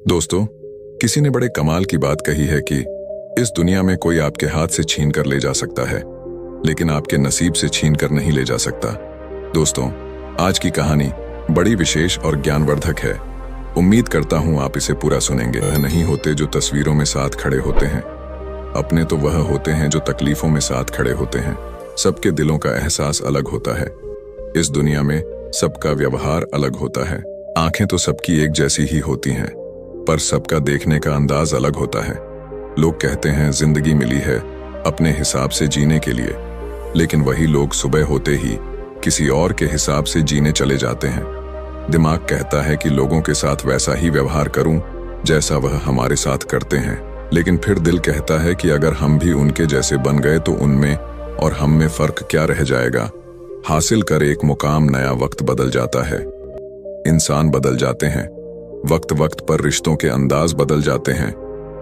दोस्तों, किसी ने बड़े कमाल की बात कही है कि इस दुनिया में कोई आपके हाथ से छीन कर ले जा सकता है, लेकिन आपके नसीब से छीन कर नहीं ले जा सकता। दोस्तों, आज की कहानी बड़ी विशेष और ज्ञानवर्धक है। उम्मीद करता हूं आप इसे पूरा सुनेंगे। वह नहीं होते जो तस्वीरों में साथ खड़े होते हैं, अपने तो वह होते हैं जो तकलीफों में साथ खड़े होते हैं। सबके दिलों का एहसास अलग होता है। इस दुनिया में सबका व्यवहार अलग होता है। आंखें तो सबकी एक जैसी ही होती हैं, पर सबका देखने का अंदाज अलग होता है। लोग कहते हैं जिंदगी मिली है अपने हिसाब से जीने के लिए, लेकिन वही लोग सुबह होते ही किसी और के हिसाब से जीने चले जाते हैं। दिमाग कहता है कि लोगों के साथ वैसा ही व्यवहार करूं जैसा वह हमारे साथ करते हैं, लेकिन फिर दिल कहता है कि अगर हम भी उनके जैसे बन गए तो उनमें और हम में फर्क क्या रह जाएगा। हासिल कर एक मुकाम नया वक्त बदल जाता है, इंसान बदल जाते हैं, वक्त वक्त पर रिश्तों के अंदाज बदल जाते हैं।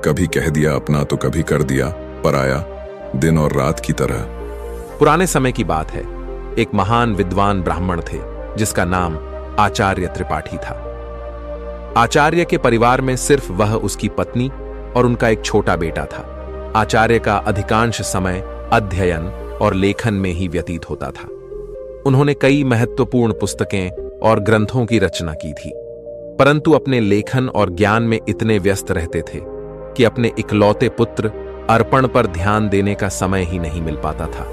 कभी कह दिया अपना तो कभी कर दिया पराया, दिन और रात की तरह। पुराने समय की बात है। एक महान विद्वान ब्राह्मण थे जिसका नाम आचार्य त्रिपाठी था। आचार्य के परिवार में सिर्फ वह, उसकी पत्नी और उनका एक छोटा बेटा था। आचार्य का अधिकांश समय अध्ययन और लेखन में ही व्यतीत होता था। उन्होंने कई महत्वपूर्ण पुस्तकें और ग्रंथों की रचना की थी, परंतु अपने लेखन और ज्ञान में इतने व्यस्त रहते थे कि अपने इकलौते पुत्र अर्पण पर ध्यान देने का समय ही नहीं मिल पाता था।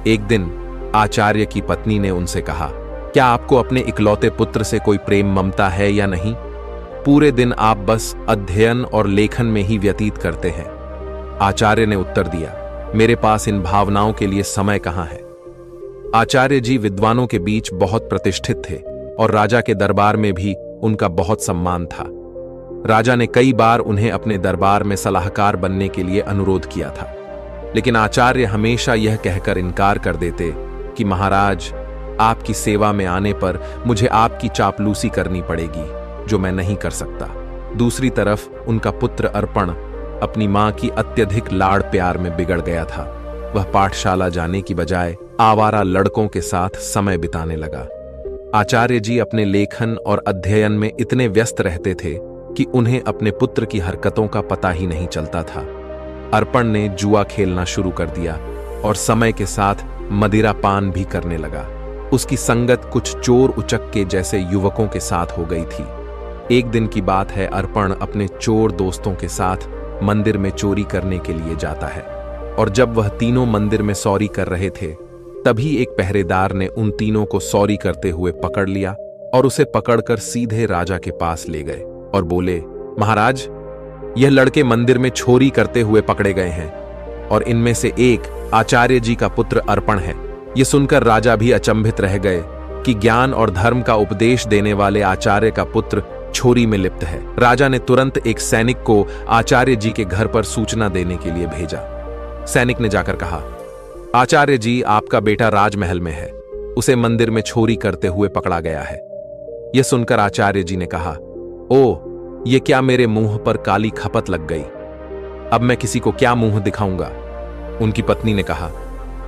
एक दिन आचार्य की पत्नी ने उनसे कहा, क्या आपको अपने इकलौते पुत्र से कोई प्रेम ममता है या नहीं? पूरे दिन आप बस अध्ययन और लेखन में ही व्यतीत करते हैं। आचार्य ने उत्तर दिया, मेरे पास इन भावनाओं के लिए समय कहाँ है। आचार्य जी विद्वानों के बीच बहुत प्रतिष्ठित थे और राजा के दरबार में भी उनका बहुत सम्मान था। राजा ने कई बार उन्हें अपने दरबार में सलाहकार बनने के लिए अनुरोध किया था, लेकिन आचार्य हमेशा यह कहकर इनकार कर देते कि महाराज, आपकी सेवा में आने पर मुझे आपकी चापलूसी करनी पड़ेगी, जो मैं नहीं कर सकता। दूसरी तरफ उनका पुत्र अर्पण अपनी मां की अत्यधिक लाड़ प्यार में बिगड़ गया था। वह पाठशाला जाने की बजाय आवारा लड़कों के साथ समय बिताने लगा। आचार्य जी अपने लेखन और अध्ययन में इतने व्यस्त रहते थे कि उन्हें अपने पुत्र की हरकतों का पता ही नहीं चलता था। अर्पण ने जुआ खेलना शुरू कर दिया और समय के साथ मदिरा पान भी करने लगा। उसकी संगत कुछ चोर उचक्के जैसे युवकों के साथ हो गई थी। एक दिन की बात है, अर्पण अपने चोर दोस्तों के साथ मंदिर में चोरी करने के लिए जाता है, और जब वह तीनों मंदिर में सौरी कर रहे थे, तभी एक पहरेदार ने उन तीनों को सौरी करते हुए पकड़ लिया और उसे पकड़कर सीधे राजा के पास ले गए और बोले, महाराज, यह लड़के मंदिर में चोरी करते हुए पकड़े गए हैं और इनमें से एक आचार्य जी का पुत्र अर्पण है। यह सुनकर राजा भी अचंभित रह गए कि ज्ञान और धर्म का उपदेश देने वाले आचार्य का पुत्र चोरी में लिप्त है। राजा ने तुरंत एक सैनिक को आचार्य जी के घर पर सूचना देने के लिए भेजा। सैनिक ने जाकर कहा, आचार्य जी, आपका बेटा राजमहल में है, उसे मंदिर में चोरी करते हुए पकड़ा गया है। यह सुनकर आचार्य जी ने कहा, ओ, ये क्या मेरे मुंह पर काली खपत लग गई, अब मैं किसी को क्या मुंह दिखाऊंगा। उनकी पत्नी ने कहा,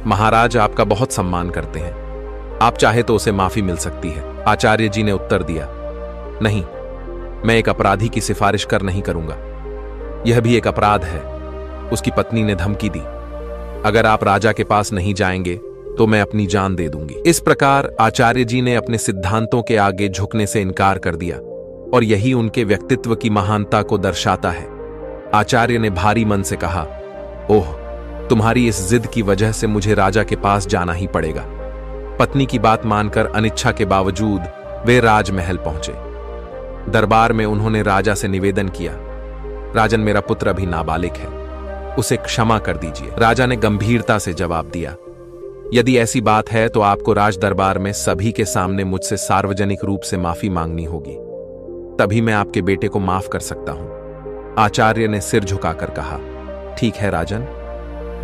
महाराज आपका बहुत सम्मान करते हैं, आप चाहे तो उसे माफी मिल सकती है। आचार्य जी ने उत्तर दिया, नहीं, मैं एक अपराधी की सिफारिश कर नहीं करूंगा, यह भी एक अपराध है। उसकी पत्नी ने धमकी दी, अगर आप राजा के पास नहीं जाएंगे तो मैं अपनी जान दे दूंगी। इस प्रकार आचार्य जी ने अपने सिद्धांतों के आगे झुकने से इनकार कर दिया, और यही उनके व्यक्तित्व की महानता को दर्शाता है। आचार्य ने भारी मन से कहा, ओह, तुम्हारी इस जिद की वजह से मुझे राजा के पास जाना ही पड़ेगा। पत्नी की बात मानकर अनिच्छा के बावजूद वे राजमहल पहुंचे। दरबार में उन्होंने राजा से निवेदन किया, राजन, मेरा पुत्र अभी नाबालिग है, उसे क्षमा कर दीजिए। राजा ने गंभीरता से जवाब दिया, यदि ऐसी बात है तो आपको राज दरबार में सभी के सामने मुझसे सार्वजनिक रूप से माफी मांगनी होगी, तभी मैं आपके बेटे को माफ कर सकता हूं। आचार्य ने सिर झुकाकर कहा, ठीक है राजन,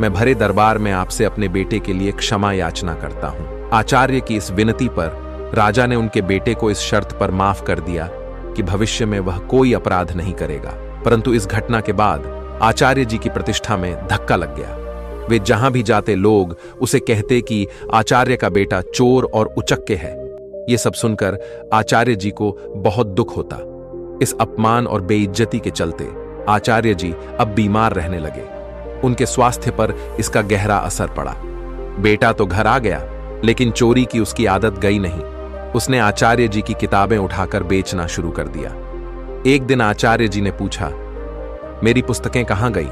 मैं भरे दरबार में आपसे अपने बेटे के लिए क्षमा याचना करता हूं। आचार्य की इस विनती पर राजा ने उनके बेटे को इस शर्त पर माफ कर दिया कि भविष्य में वह कोई अपराध नहीं करेगा। परंतु इस घटना के बाद आचार्य जी की प्रतिष्ठा में धक्का लग गया। वे जहां भी जाते लोग उसे कहते कि आचार्य का बेटा चोर और उचक्के है। ये सब सुनकर आचार्य जी को बहुत दुख होता। इस अपमान और बेइज्जती के चलते आचार्य जी अब बीमार रहने लगे। उनके स्वास्थ्य पर इसका गहरा असर पड़ा। बेटा तो घर आ गया, लेकिन चोरी की उसकी आदत गई नहीं। उसने आचार्य जी की किताबें उठाकर बेचना शुरू कर दिया। एक दिन आचार्य जी ने पूछा, मेरी पुस्तकें कहां गई?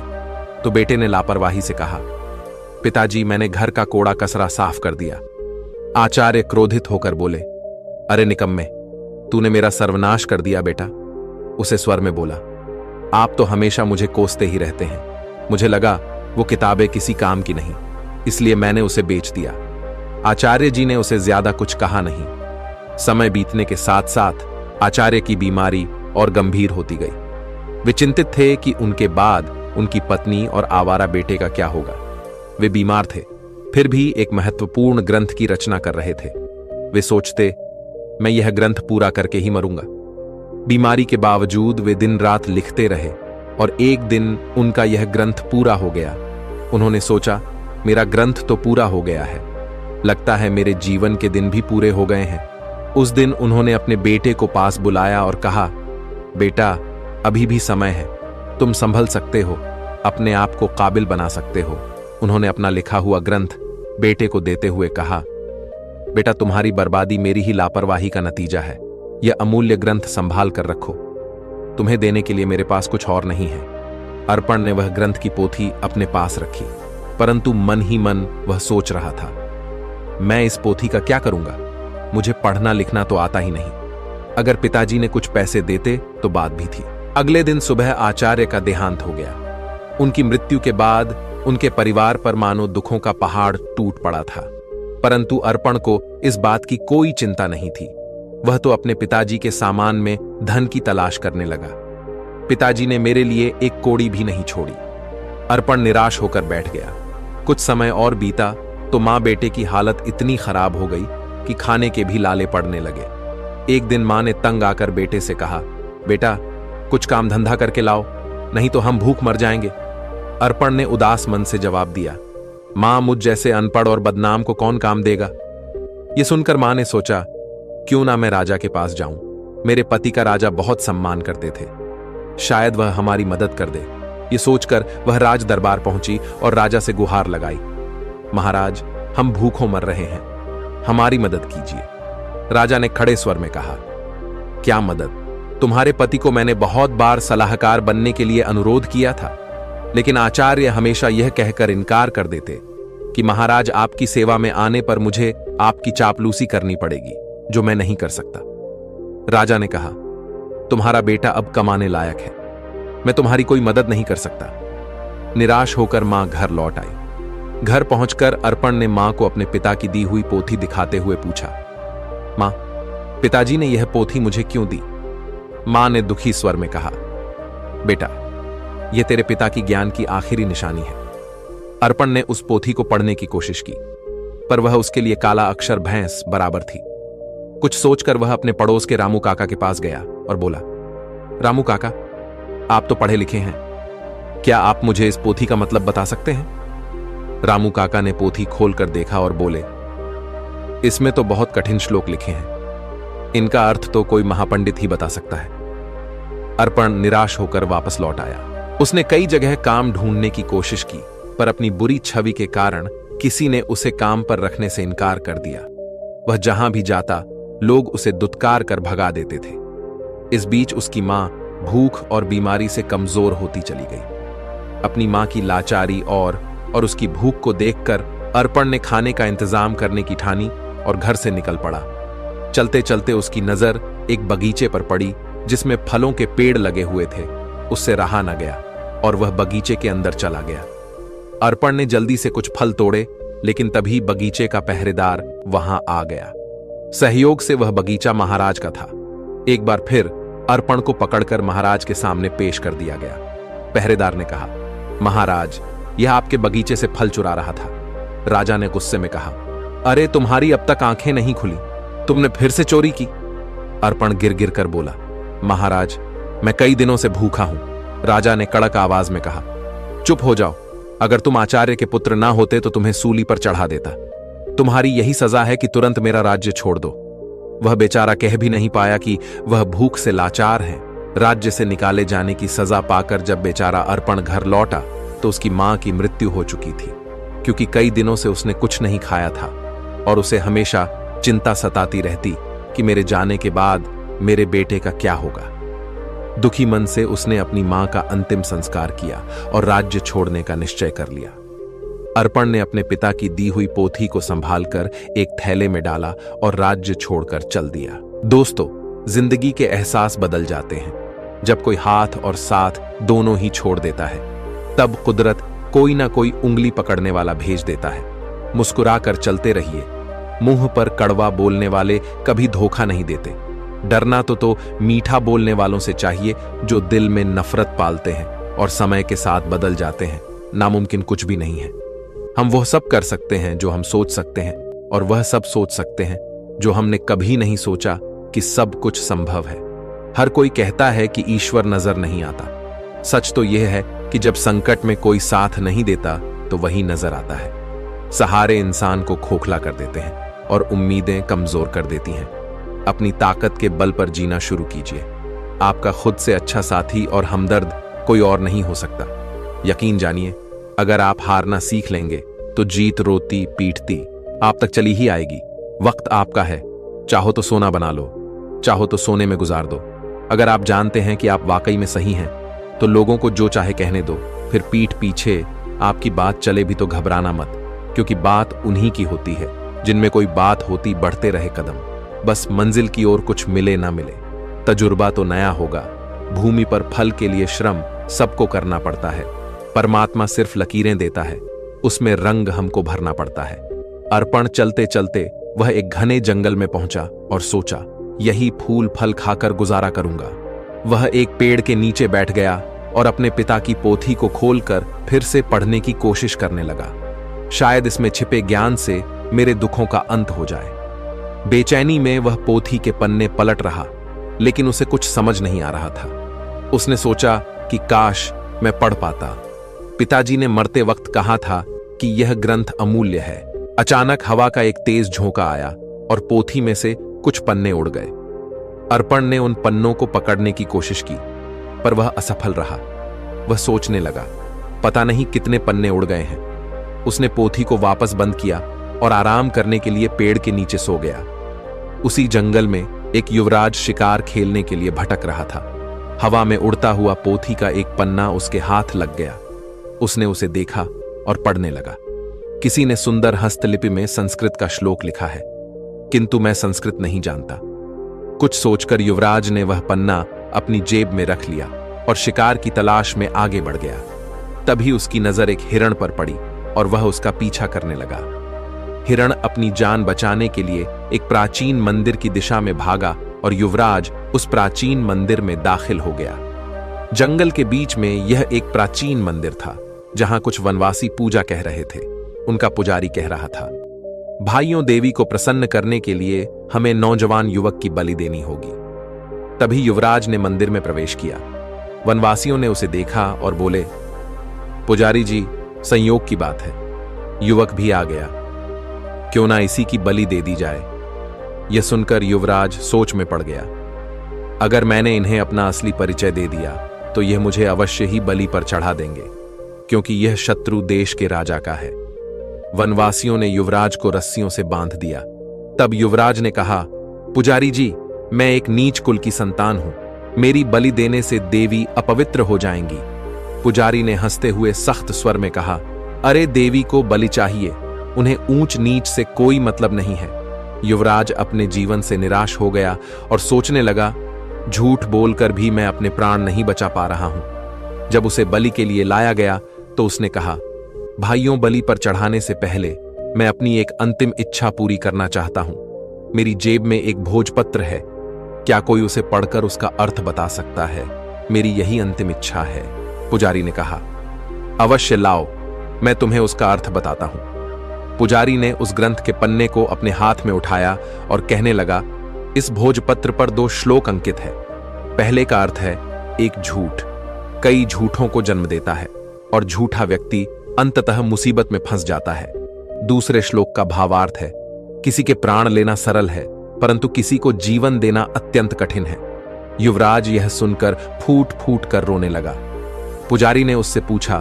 तो बेटे ने लापरवाही से कहा, पिताजी, मैंने घर का कोड़ा कचरा साफ कर दिया। आचार्य क्रोधित होकर बोले, अरे निकम्मे, तूने मेरा सर्वनाश कर दिया बेटा। उसे स्वर में बोला, आप तो हमेशा मुझे कोसते ही रहते हैं। मुझे लगा वो किताबें किसी काम की नहीं, इसलिए मैंने उसे बेच दिया। आचार्य जी ने उसे ज्यादा कुछ कहा नहीं। समय बीतने के साथ साथ आचार्य की बीमारी और गंभीर होती गई। वे चिंतित थे कि उनके बाद उनकी पत्नी और आवारा बेटे का क्या होगा। वे बीमार थे, फिर भी एक महत्वपूर्ण ग्रंथ की रचना कर रहे थे। वे सोचते, मैं यह ग्रंथ पूरा करके ही मरूंगा। बीमारी के बावजूद वे दिन रात लिखते रहे और एक दिन उनका यह ग्रंथ पूरा हो गया। उन्होंने सोचा, मेरा ग्रंथ तो पूरा हो गया है, लगता है मेरे जीवन के दिन भी पूरे हो गए हैं। उस दिन उन्होंने अपने बेटे को पास बुलाया और कहा, बेटा, अभी भी समय है, तुम संभल सकते हो, अपने आप को काबिल बना सकते हो। उन्होंने अपना लिखा हुआ ग्रंथ बेटे को देते हुए कहा, बेटा, तुम्हारी बर्बादी मेरी ही लापरवाही का नतीजा है। यह अमूल्य ग्रंथ संभाल कर रखो, तुम्हें देने के लिए मेरे पास कुछ और नहीं है। अर्पण ने वह ग्रंथ की पोथी अपने पास रखी, परंतु मन ही मन वह सोच रहा था, मैं इस पोथी का क्या करूंगा? मुझे पढ़ना लिखना तो आता ही नहीं। अगर पिताजी ने कुछ पैसे देते तो बात भी थी। अगले दिन सुबह आचार्य का देहांत हो गया। उनकी मृत्यु के बाद उनके परिवार पर मानो दुखों का पहाड़ टूट पड़ा था, परंतु अर्पण को इस बात की कोई चिंता नहीं थी। वह तो अपने पिताजी के सामान में धन की तलाश करने लगा। पिताजी ने मेरे लिए एक कौड़ी भी नहीं छोड़ी। अर्पण निराश होकर बैठ गया। कुछ समय और बीता तो मां बेटे की हालत इतनी खराब हो गई कि खाने के भी लाले पड़ने लगे। एक दिन मां ने तंग आकर बेटे से कहा, बेटा, कुछ काम धंधा करके लाओ, नहीं तो हम भूख मर जाएंगे। अर्पण ने उदास मन से जवाब दिया, मां, मुझ जैसे अनपढ़ और बदनाम को कौन काम देगा? यह सुनकर मां ने सोचा, क्यों ना मैं राजा के पास जाऊं। मेरे पति का राजा बहुत सम्मान करते थे, शायद वह हमारी मदद कर दे। ये सोचकर वह राज दरबार पहुंची और राजा से गुहार लगाई, महाराज, हम भूखों मर रहे हैं, हमारी मदद कीजिए। राजा ने खड़े स्वर में कहा, क्या मदद? तुम्हारे पति को मैंने बहुत बार सलाहकार बनने के लिए अनुरोध किया था, लेकिन आचार्य हमेशा यह कहकर इनकार कर देते कि महाराज, आपकी सेवा में आने पर मुझे आपकी चापलूसी करनी पड़ेगी, जो मैं नहीं कर सकता। राजा ने कहा, तुम्हारा बेटा अब कमाने लायक है, मैं तुम्हारी कोई मदद नहीं कर सकता। निराश होकर मां घर लौट आई। घर पहुंचकर अर्पण ने मां को अपने पिता की दी हुई पोथी दिखाते हुए पूछा, मां, पिताजी ने यह पोथी मुझे क्यों दी? मां ने दुखी स्वर में कहा, बेटा, यह तेरे पिता की ज्ञान की आखिरी निशानी है। अर्पण ने उस पोथी को पढ़ने की कोशिश की, पर वह उसके लिए काला अक्षर भैंस बराबर थी। कुछ सोचकर वह अपने पड़ोस के रामू काका के पास गया और बोला, रामू काका, आप तो पढ़े लिखे हैं, क्या आप मुझे इस पोथी का मतलब बता सकते हैं? रामू काका ने पोथी खोलकर देखा और बोले, इसमें तो बहुत कठिन श्लोक लिखे हैं, इनका अर्थ तो कोई महापंडित ही बता सकता है। अर्पण निराश होकर वापस लौट आया। उसने कई जगह काम ढूंढने की कोशिश की, पर अपनी बुरी छवि के कारण किसी ने उसे काम पर रखने से इनकार कर दिया। वह जहां भी जाता, लोग उसे दुत्कार कर भगा देते थे। इस बीच उसकी मां भूख और बीमारी से कमजोर होती चली गई। अपनी मां की लाचारी और उसकी भूख को देखकर अर्पण ने खाने का इंतजाम करने की ठानी और घर से निकल पड़ा। चलते चलते उसकी नजर एक बगीचे पर पड़ी जिसमें फलों के पेड़ लगे हुए थे। उससे रहा न गया और वह बगीचे के अंदर चला गया। अर्पण ने जल्दी से कुछ फल तोड़े, लेकिन तभी बगीचे का पहरेदार वहां आ गया। सहयोग से वह बगीचा महाराज का था। एक बार फिर अर्पण को पकड़कर महाराज के सामने पेश कर दिया गया। पहरेदार ने कहा, महाराज, यह आपके बगीचे से फल चुरा रहा था। राजा ने गुस्से में कहा, अरे तुम्हारी अब तक आंखें नहीं खुली, तुमने फिर से चोरी की। अर्पण गिर गिर कर बोला, महाराज, मैं कई दिनों से भूखा हूं। राजा ने कड़क आवाज में कहा, चुप हो जाओ, अगर तुम आचार्य के पुत्र ना होते तो तुम्हें सूली पर चढ़ा देता। तुम्हारी यही सजा है कि तुरंत मेरा राज्य छोड़ दो। वह बेचारा कह भी नहीं पाया कि वह भूख से लाचार है राज्य से निकाले जाने की सजा पाकर जब बेचारा अर्पण घर लौटा तो उसकी मां की मृत्यु हो चुकी थी, क्योंकि कई दिनों से उसने कुछ नहीं खाया था और उसे हमेशा चिंता सताती रहती कि मेरे जाने के बाद मेरे बेटे का क्या होगा। दुखी मन से उसने अपनी मां का अंतिम संस्कार किया और राज्य छोड़ने का निश्चय कर लिया। अर्पण ने अपने पिता की दी हुई पोथी को संभालकर एक थैले में डाला और राज्य छोड़कर चल दिया। दोस्तों, जिंदगी के एहसास बदल जाते हैं जब कोई हाथ और साथ दोनों ही छोड़ देता है। तब कुदरत कोई ना कोई उंगली पकड़ने वाला भेज देता है। मुस्कुराकर चलते रहिए। मुंह पर कड़वा बोलने वाले कभी धोखा नहीं देते। डरना तो मीठा बोलने वालों से चाहिए जो दिल में नफरत पालते हैं और समय के साथ बदल जाते हैं। नामुमकिन कुछ भी नहीं है। हम वह सब कर सकते हैं जो हम सोच सकते हैं और वह सब सोच सकते हैं जो हमने कभी नहीं सोचा कि सब कुछ संभव है। हर कोई कहता है कि ईश्वर नजर नहीं आता। सच तो यह है कि जब संकट में कोई साथ नहीं देता तो वही नजर आता है। सहारे इंसान को खोखला कर देते हैं और उम्मीदें कमजोर कर देती हैं। अपनी ताकत के बल पर जीना शुरू कीजिए। आपका खुद से अच्छा साथी और हमदर्द कोई और नहीं हो सकता। यकीन जानिए, अगर आप हारना सीख लेंगे तो जीत रोती पीटती आप तक चली ही आएगी। वक्त आपका है। चाहो तो सोना बना लो, चाहो तो सोने में गुजार दो। अगर आप जानते हैं कि आप वाकई में सही हैं तो लोगों को जो चाहे कहने दो। फिर पीठ पीछे आपकी बात चले भी तो घबराना मत, क्योंकि बात उन्हीं की होती है जिनमें कोई बात होती बढ़ते रहे कदम। बस मंजिल की ओर कुछ मिले ना मिले। तजुर्बा तो नया होगा। भूमि पर फल के लिए श्रम सबको करना पड़ता है। परमात्मा सिर्फ लकीरें देता है, उसमें रंग हमको भरना पड़ता है। अर्पण चलते चलते वह एक घने जंगल में पहुंचा और सोचा, यही फूल फल खाकर गुजारा करूंगा। वह एक पेड़ के नीचे बैठ गया और अपने पिता की पोथी को खोलकर फिर से पढ़ने की कोशिश करने लगा। शायद इसमें छिपे ज्ञान से मेरे दुखों का अंत हो जाए। बेचैनी में वह पोथी के पन्ने पलट रहा, लेकिन उसे कुछ समझ नहीं आ रहा था। उसने सोचा कि काश मैं पढ़ पाता। पिताजी ने मरते वक्त कहा था कि यह ग्रंथ अमूल्य है। अचानक हवा का एक तेज झोंका आया और पोथी में से कुछ पन्ने उड़ गए। अर्पण ने उन पन्नों को पकड़ने की कोशिश की, पर वह असफल रहा। वह सोचने लगा, पता नहीं कितने पन्ने उड़ गए हैं। उसने पोथी को वापस बंद किया और आराम करने के लिए पेड़ के नीचे सो गया। उसी जंगल में एक युवराज शिकार खेलने के लिए भटक रहा था। हवा में उड़ता हुआ पोथी का एक पन्ना उसके हाथ लग गया। उसने उसे देखा और पढ़ने लगा। किसी ने सुंदर हस्तलिपि में संस्कृत का श्लोक लिखा है, किंतु मैं संस्कृत नहीं जानता। कुछ सोचकर युवराज ने वह पन्ना अपनी जेब में रख लिया और शिकार की तलाश में आगे बढ़ गया। तभी उसकी नजर एक हिरण पर पड़ी और वह उसका पीछा करने लगा। हिरण अपनी जान बचाने के लिए एक प्राचीन मंदिर की दिशा में भागा और युवराज उस प्राचीन मंदिर में दाखिल हो गया। जंगल के बीच में यह एक प्राचीन मंदिर था जहां कुछ वनवासी पूजा कह रहे थे। उनका पुजारी कह रहा था, भाइयों, देवी को प्रसन्न करने के लिए हमें नौजवान युवक की बलि देनी होगी। तभी युवराज ने मंदिर में प्रवेश किया। वनवासियों ने उसे देखा और बोले, पुजारी जी, संयोग की बात है, युवक भी आ गया, क्यों ना इसी की बलि दे दी जाए। यह सुनकर युवराज सोच में पड़ गया। अगर मैंने इन्हें अपना असली परिचय दे दिया तो यह मुझे अवश्य ही बलि पर चढ़ा देंगे, क्योंकि यह शत्रु देश के राजा का है। वनवासियों ने युवराज को रस्सियों से बांध दिया। तब युवराज ने कहा, पुजारी जी, मैं एक नीच कुल की संतान हूं, मेरी बलि देने से देवी अपवित्र हो जाएंगी। पुजारी ने हंसते हुए सख्त स्वर में कहा, अरे देवी को बलि चाहिए, उन्हें ऊंच नीच से कोई मतलब नहीं है। युवराज अपने जीवन से निराश हो गया और सोचने लगा, झूठ बोलकर भी मैं अपने प्राण नहीं बचा पा रहा हूं। जब उसे बलि के लिए लाया गया तो उसने कहा, भाइयों, बलि पर चढ़ाने से पहले मैं अपनी एक अंतिम इच्छा पूरी करना चाहता हूं। मेरी जेब में एक भोजपत्र है, क्या कोई उसे पढ़कर उसका अर्थ बता सकता है? मेरी यही अंतिम इच्छा है। पुजारी ने कहा, अवश्य लाओ, मैं तुम्हें उसका अर्थ बताता हूं। पुजारी ने उस ग्रंथ के पन्ने को अपने हाथ में उठाया और कहने लगा, इस भोजपत्र पर 2 श्लोक अंकित है। पहले का अर्थ है, एक झूठ कई झूठों को जन्म देता है और झूठा व्यक्ति अंततः मुसीबत में फंस जाता है। दूसरे श्लोक का भावार्थ है, किसी के प्राण लेना सरल है, परंतु किसी को जीवन देना अत्यंत कठिन है। युवराज यह सुनकर फूट फूट कर रोने लगा। पुजारी ने उससे पूछा,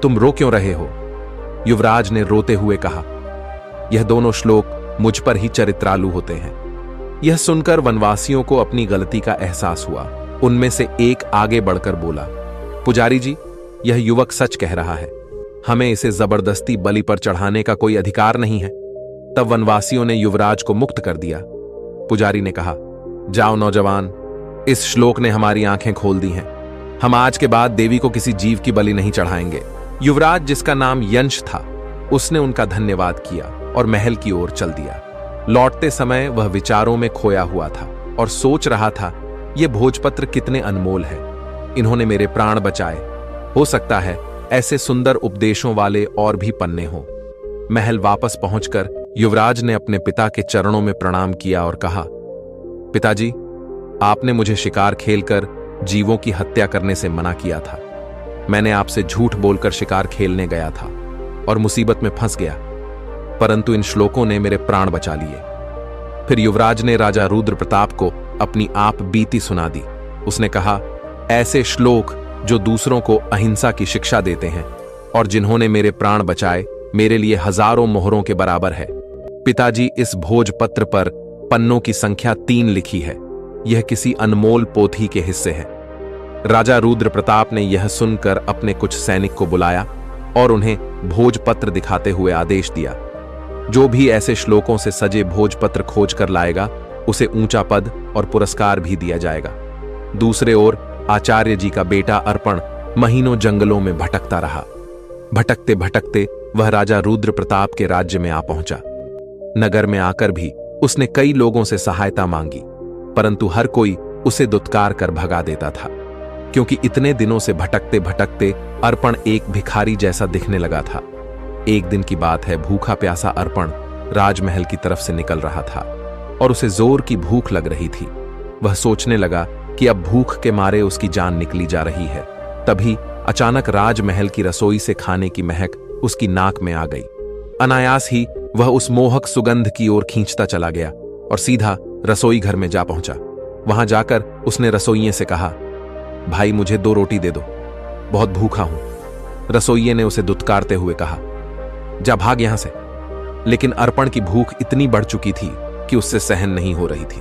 तुम रो क्यों रहे हो? युवराज ने रोते हुए कहा, यह दोनों श्लोक मुझ पर ही चरित्रालु होते हैं। यह सुनकर वनवासियों को अपनी गलती का एहसास हुआ। उनमें से एक आगे बढ़कर बोला, पुजारी जी, यह युवक सच कह रहा है, हमें इसे जबरदस्ती बलि पर चढ़ाने का कोई अधिकार नहीं है। तब वनवासियों ने युवराज को मुक्त कर दिया। पुजारी ने कहा, जाओ नौजवान, इस श्लोक ने हमारी आंखें खोल दी हैं। हम आज के बाद देवी को किसी जीव की बलि नहीं चढ़ाएंगे। युवराज, जिसका नाम यंश था, उसने उनका धन्यवाद किया और महल की ओर चल दिया। लौटते समय वह विचारों में खोया हुआ था और सोच रहा था, ये भोजपत्र कितने अनमोल है, इन्होंने मेरे प्राण बचाए। हो सकता है ऐसे सुंदर उपदेशों वाले और भी पन्ने हों। महल वापस पहुंचकर युवराज ने अपने पिता के चरणों में प्रणाम किया और कहा, पिताजी, आपने मुझे शिकार खेलकर जीवों की हत्या करने से मना किया था। मैंने आपसे झूठ बोलकर शिकार खेलने गया था और मुसीबत में फंस गया, परंतु इन श्लोकों ने मेरे प्राण बचा लिए। फिर युवराज ने राजा रुद्र प्रताप को अपनी आप बीती सुना दी। उसने कहा, ऐसे श्लोक जो दूसरों को अहिंसा की शिक्षा देते हैं और जिन्होंने मेरे प्राण बचाए, मेरे लिए हजारों मोहरों के बराबर है। पिताजी, इस भोजपत्र पर पन्नों की संख्या 3 लिखी है। यह किसी अनमोल पोथी के हिस्से है। राजा रुद्र प्रताप ने यह सुनकर अपने कुछ सैनिक को बुलाया और उन्हें भोजपत्र दिखाते हुए आदेश दिया, जो भी ऐसे श्लोकों से सजे भोजपत्र खोज कर लाएगा, उसे ऊंचा पद और पुरस्कार भी दिया जाएगा। दूसरे ओर आचार्य जी का बेटा अर्पण महीनों जंगलों में भटकता रहा। भटकते भटकते वह राजा रुद्र प्रताप के राज्य में आ पहुंचा। नगर में आकर भी उसने कई लोगों से सहायता मांगी, परंतु हर कोई उसे दुत्कार कर भगा देता था, क्योंकि इतने दिनों से भटकते भटकते अर्पण एक भिखारी जैसा दिखने लगा था। एक दिन की बात है, भूखा प्यासा अर्पण राजमहल की तरफ से निकल रहा था और उसे जोर की भूख लग रही थी। वह सोचने लगा कि अब भूख के मारे उसकी जान निकली जा रही है। तभी अचानक राजमहल की रसोई से खाने की महक उसकी नाक में आ गई। अनायास ही वह उस मोहक सुगंध की ओर खींचता चला गया और सीधा रसोई घर में जा पहुंचा। वहां जाकर उसने रसोइये से कहा, भाई, मुझे 2 रोटी दे दो, बहुत भूखा हूं। रसोइये ने उसे दुत्कारते हुए कहा, जा भाग यहां से। लेकिन अर्पण की भूख इतनी बढ़ चुकी थी कि उससे सहन नहीं हो रही थी।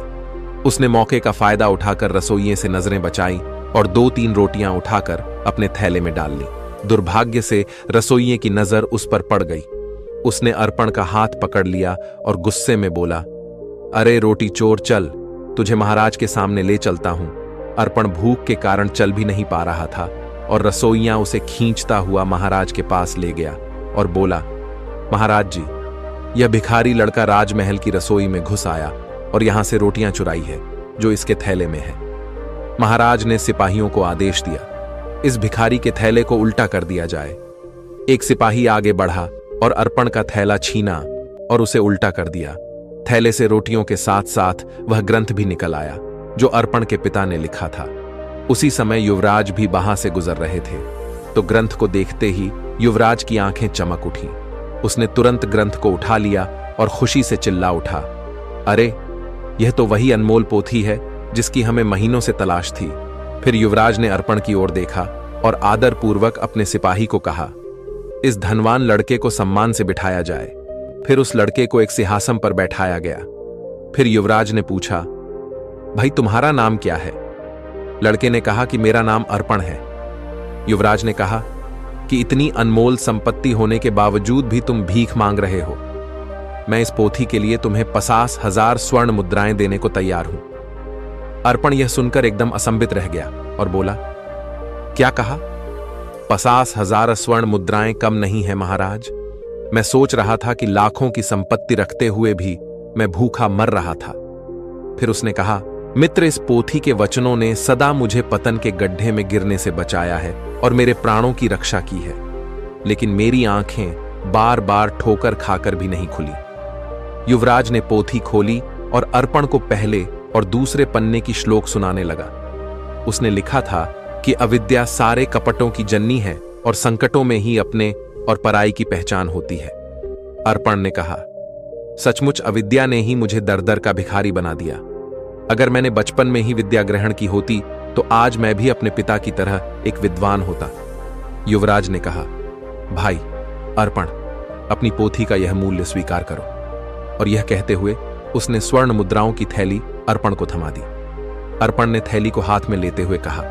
उसने मौके का फायदा उठाकर रसोइये से नजरें बचाई और 2-3 रोटियां उठाकर अपने थैले में डाल ली। दुर्भाग्य से रसोइये की नजर उस पर पड़ गई। उसने अर्पण का हाथ पकड़ लिया और गुस्से में बोला, अरे रोटी चोर, चल, तुझे महाराज के सामने ले चलता हूं। अर्पण भूख के कारण चल भी नहीं पा रहा था और रसोइया उसे खींचता हुआ महाराज के पास ले गया और बोला, महाराज जी, यह भिखारी लड़का राजमहल की रसोई में घुस आया और यहां से रोटियां चुराई है जो इसके थैले में है। महाराज ने सिपाहियों को आदेश दिया, इस भिखारी के थैले को उल्टा कर दिया जाए। एक सिपाही आगे बढ़ा और अर्पण का थैला छीना और उसे उल्टा कर दिया। थैले से रोटियों के साथ साथ वह ग्रंथ भी निकल आया जो अर्पण के पिता ने लिखा था। उसी समय युवराज भी वहां से गुजर रहे थे, तो ग्रंथ को देखते ही युवराज की आंखें चमक उठी। उसने तुरंत ग्रंथ को उठा लिया और खुशी से चिल्ला उठा, अरे, यह तो वही अनमोल पोथी है जिसकी हमें महीनों से तलाश थी। फिर युवराज ने अर्पण की ओर देखा और आदरपूर्वक अपने सिपाही को कहा, इस धनवान लड़के को सम्मान से बिठाया जाए। फिर उस लड़के को एक सिंहासन पर बैठाया गया। फिर युवराज ने पूछा, भाई, तुम्हारा नाम क्या है? लड़के ने कहा कि मेरा नाम अर्पण है। युवराज ने कहा कि इतनी अनमोल संपत्ति होने के बावजूद भी तुम भीख मांग रहे हो। मैं इस पोथी के लिए तुम्हें 50,000 स्वर्ण मुद्राएं देने को तैयार हूं। अर्पण यह सुनकर एकदम असंबित रह गया और बोला, क्या कहा? 50,000 स्वर्ण मुद्राएं कम नहीं है महाराज। मैं सोच रहा था कि लाखों की संपत्ति रखते हुए भी मैं भूखा मर रहा था। फिर उसने कहा, मित्र, इस पोथी के वचनों ने सदा मुझे पतन के गड्ढे में गिरने से बचाया है और मेरे प्राणों की रक्षा की है, लेकिन मेरी आंखें बार बार ठोकर खाकर भी नहीं खुली। युवराज ने पोथी खोली और अर्पण को पहले और दूसरे पन्ने की श्लोक सुनाने लगा। उसने लिखा था कि अविद्या सारे कपटों की जननी है और संकटों में ही अपने और पराई की पहचान होती है। अर्पण ने कहा, सचमुच अविद्या ने ही मुझे दर दर का भिखारी बना दिया। अगर मैंने बचपन में ही विद्या ग्रहण की होती तो आज मैं भी अपने पिता की तरह एक विद्वान होता। युवराज ने कहा, भाई अर्पण, अपनी पोथी का यह मूल्य स्वीकार करो। और यह कहते हुए उसने स्वर्ण मुद्राओं की थैली अर्पण को थमा दी। अर्पण ने थैली को हाथ में लेते हुए कहा,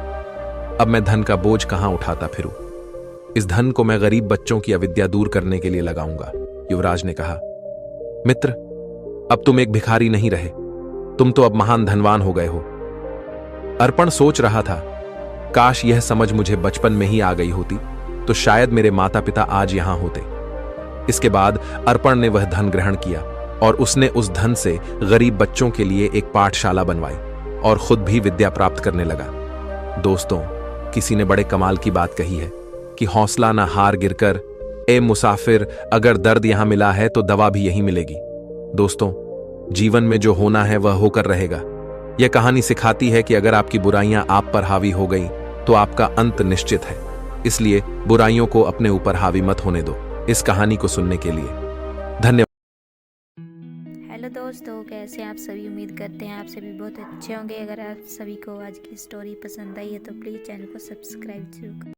अब मैं धन का बोझ कहां उठाता फिरूं? इस धन को मैं गरीब बच्चों की अविद्या दूर करने के लिए लगाऊंगा। युवराज ने कहा, मित्र, अब तुम एक भिखारी नहीं रहे, तुम तो अब महान धनवान हो गए हो। अर्पण सोच रहा था, काश यह समझ मुझे बचपन में ही आ गई होती तो शायद मेरे माता पिता आज यहां होते। इसके बाद अर्पण ने वह धन ग्रहण किया और उसने उस धन से गरीब बच्चों के लिए एक पाठशाला बनवाई और खुद भी विद्या प्राप्त करने लगा। दोस्तों, किसी ने बड़े कमाल की बात कही है कि हौसला ना हार गिरकर, ए मुसाफिर, अगर दर्द यहां मिला है तो दवा भी यहीं मिलेगी। दोस्तों, जीवन में जो होना है वह होकर रहेगा। यह कहानी सिखाती है कि अगर आपकी बुराइयां आप पर हावी हो गई तो आपका अंत निश्चित है। इसलिए बुराइयों को अपने ऊपर हावी मत होने दो। इस कहानी को सुनने के लिए धन्यवाद। हेलो दोस्तों, कैसे हैं आप सभी? उम्मीद करते हैं आप सभी बहुत अच्छे होंगे। अगर आप सभी को आज की स्टोरी पसंद आई है तो प्लीज़ चैनल को सब्सक्राइब जरूर करें।